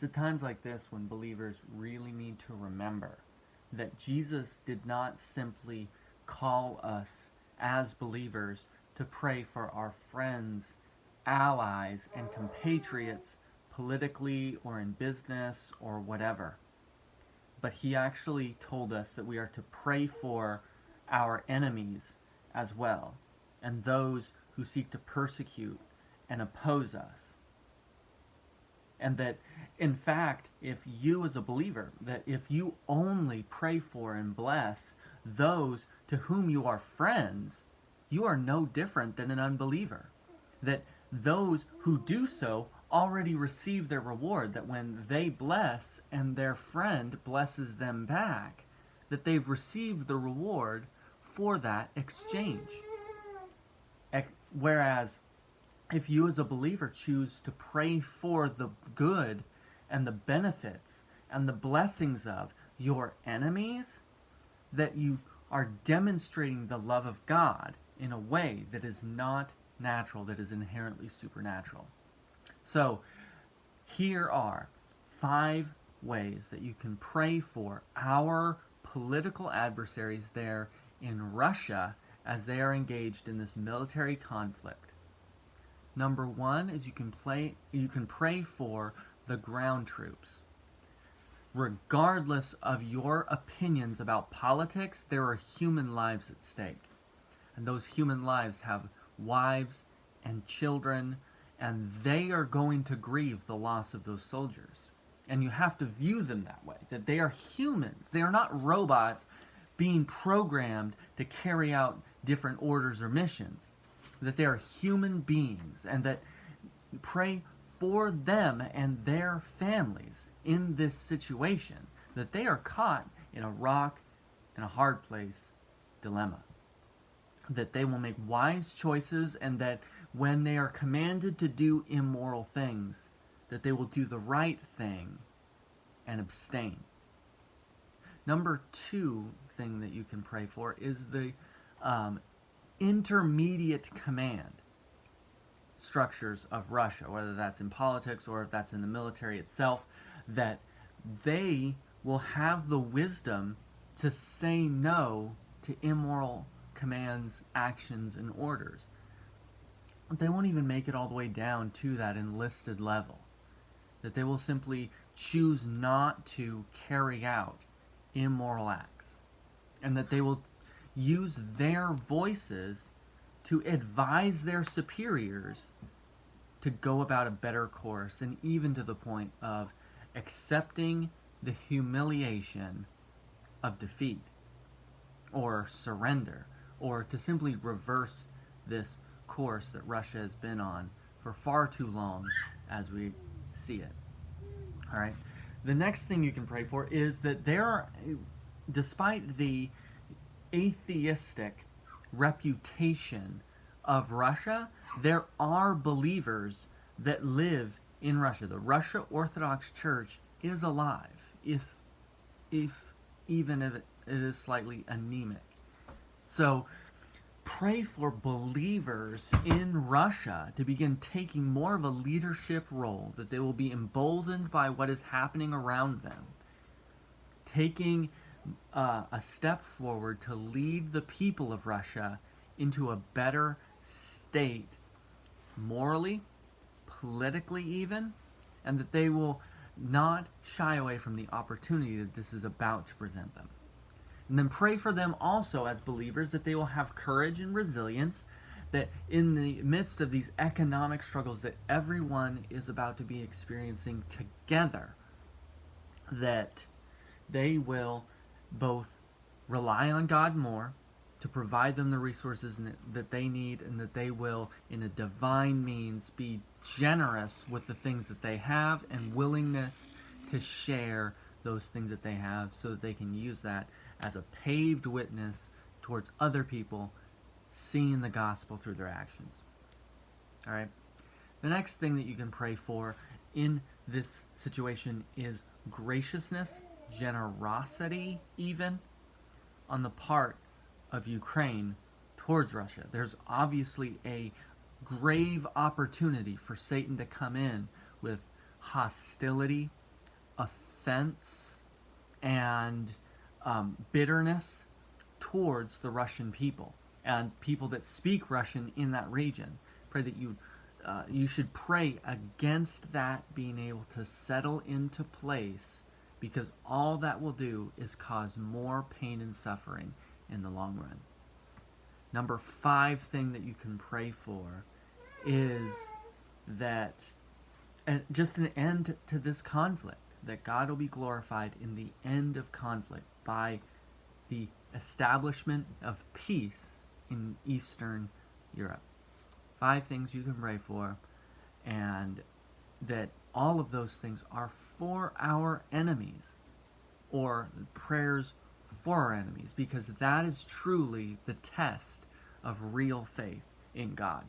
It's at times like this when believers really need to remember that Jesus did not simply call us as believers to pray for our friends, allies, and compatriots politically or in business or whatever. But he actually told us that we are to pray for our enemies as well, and those who seek to persecute and oppose us. And that, in fact, if you as a believer, that if you only pray for and bless those to whom you are friends, you are no different than an unbeliever. That those who do so already receive their reward, that when they bless and their friend blesses them back, that they've received the reward for that exchange. Whereas if you as a believer choose to pray for the good and the benefits and the blessings of your enemies, that you are demonstrating the love of God in a way that is not natural, that is inherently supernatural. So here are 5 ways that you can pray for our political adversaries there in Russia as they are engaged in this military conflict. Number 1 is you can pray for the ground troops. Regardless of your opinions about politics, there are human lives at stake. And those human lives have wives and children, and they are going to grieve the loss of those soldiers. And you have to view them that way, that they are humans. They are not robots being programmed to carry out different orders or missions. That they are human beings, and that pray for them and their families in this situation, that they are caught in a rock and a hard place dilemma. That they will make wise choices, and that when they are commanded to do immoral things, that they will do the right thing and abstain. Number 2 thing that you can pray for is the intermediate command structures of Russia, whether that's in politics or if that's in the military itself, that they will have the wisdom to say no to immoral commands, actions, and orders. They won't even make it all the way down to that enlisted level. That they will simply choose not to carry out immoral acts. And that they will use their voices to advise their superiors to go about a better course, and even to the point of accepting the humiliation of defeat or surrender, or to simply reverse this course that Russia has been on for far too long as we see it. All right. The next thing you can pray for is that there are, despite the atheistic reputation of Russia, there are believers that live in Russia. The Russia Orthodox Church is alive, if even if it is slightly anemic. So pray for believers in Russia to begin taking more of a leadership role, that they will be emboldened by what is happening around them, taking a step forward to lead the people of Russia into a better state, morally, politically even, and that they will not shy away from the opportunity that this is about to present them. And then pray for them also as believers, that they will have courage and resilience, that in the midst of these economic struggles that everyone is about to be experiencing together, that they will both rely on God more to provide them the resources that they need, and that they will, in a divine means, be generous with the things that they have and willingness to share those things that they have, so that they can use that as a paved witness towards other people seeing the gospel through their actions. All right. The next thing that you can pray for in this situation is graciousness, generosity even, on the part of Ukraine towards Russia. There's obviously a grave opportunity for Satan to come in with hostility offense and bitterness towards the Russian people and people that speak Russian in that region. Pray that you should pray against that being able to settle into place, because all that will do is cause more pain and suffering in the long run. Number 5 thing that you can pray for is that just an end to this conflict, that God will be glorified in the end of conflict by the establishment of peace in Eastern Europe. 5 things you can pray for, and that all of those things are for our enemies, or prayers for our enemies, because that is truly the test of real faith in God.